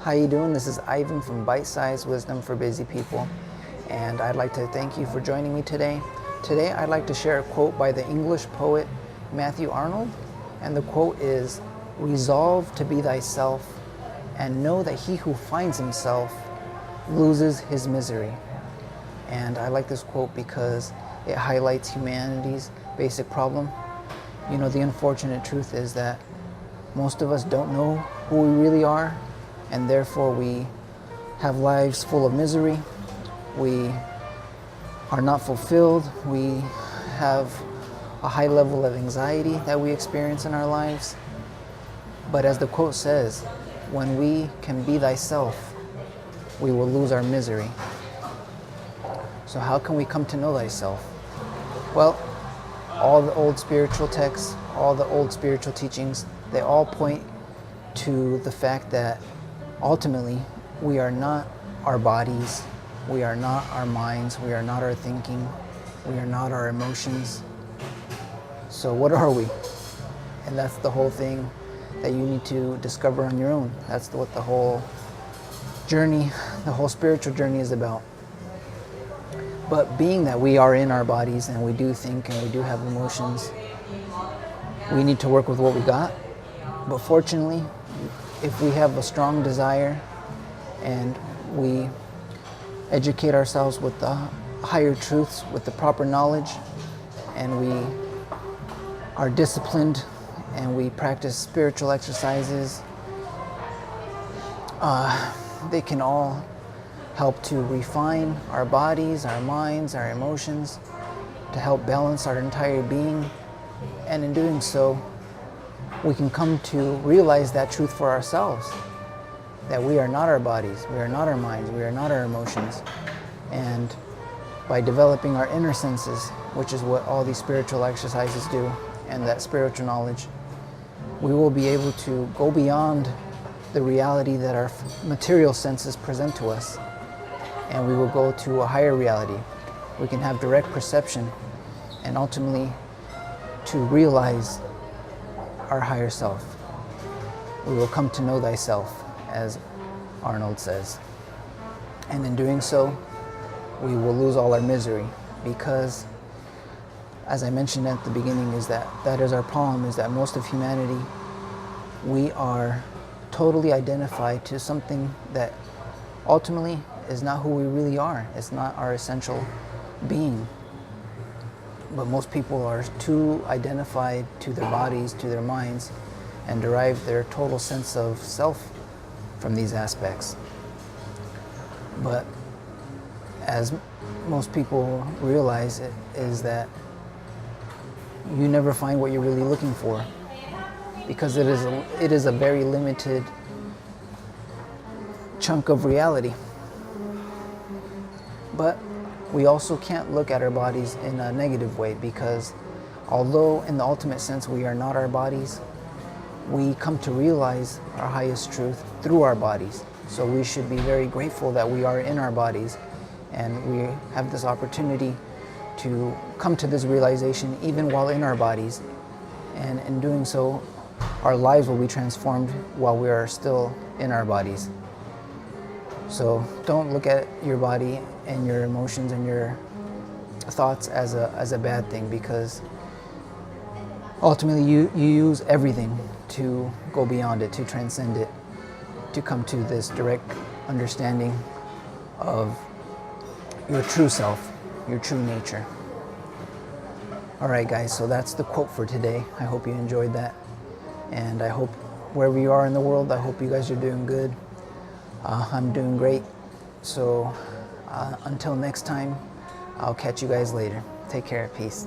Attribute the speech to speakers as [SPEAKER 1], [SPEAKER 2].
[SPEAKER 1] How you doing? This is Ivan from Bitesize, Wisdom for Busy People, and I'd like to thank you for joining me today. Today I'd like to share a quote by the English poet Matthew Arnold, and the quote is, "Resolve to be thyself, and know that he who finds himself loses his misery." And I like this quote because it highlights humanity's basic problem. You know, the unfortunate truth is that most of us don't know who we really are, and therefore we have lives full of misery. We are not fulfilled. We have a high level of anxiety that we experience in our lives. But as the quote says, when we can be thyself, we will lose our misery. So how can we come to know thyself? Well, all the old spiritual texts, all the old spiritual teachings, they all point to the fact that ultimately we are not our bodies, we are not our minds, we are not our thinking, we are not our emotions. So what are we? And that's the whole thing that you need to discover on your own. That's what the whole journey, the whole spiritual journey is about. But being that we are in our bodies and we do think and we do have emotions, we need to work with what we got. But fortunately, if we have a strong desire and we educate ourselves with the higher truths, with the proper knowledge, and we are disciplined and we practice spiritual exercises, they can all help to refine our bodies, our minds, our emotions, to help balance our entire being. And in doing so, we can come to realize that truth for ourselves, that we are not our bodies, we are not our minds, we are not our emotions. And by developing our inner senses, which is what all these spiritual exercises do, and that spiritual knowledge, we will be able to go beyond the reality that our material senses present to us, and we will go to a higher reality. We can have direct perception and ultimately to realize our higher self. We will come to know thyself, as Arnold says. And in doing so, we will lose all our misery, because, as I mentioned at the beginning, is that is our problem, is that most of humanity, we are totally identified to something that ultimately is not who we really are. It's not our essential being. But most people are too identified to their bodies, to their minds, and derive their total sense of self from these aspects. But as most people realize, it is that you never find what you're really looking for, because it is a very limited chunk of reality. But we also can't look at our bodies in a negative way, because although in the ultimate sense we are not our bodies, we come to realize our highest truth through our bodies. So we should be very grateful that we are in our bodies, and we have this opportunity to come to this realization even while in our bodies. And in doing so, our lives will be transformed while we are still in our bodies. So don't look at your body and your emotions and your thoughts as a bad thing, because ultimately you use everything to go beyond it, to transcend it, to come to this direct understanding of your true self, your true nature. All right, guys, so that's the quote for today. I hope you enjoyed that. And I hope wherever you are in the world, I hope you guys are doing good. I'm doing great. So until next time, I'll catch you guys later. Take care. Peace.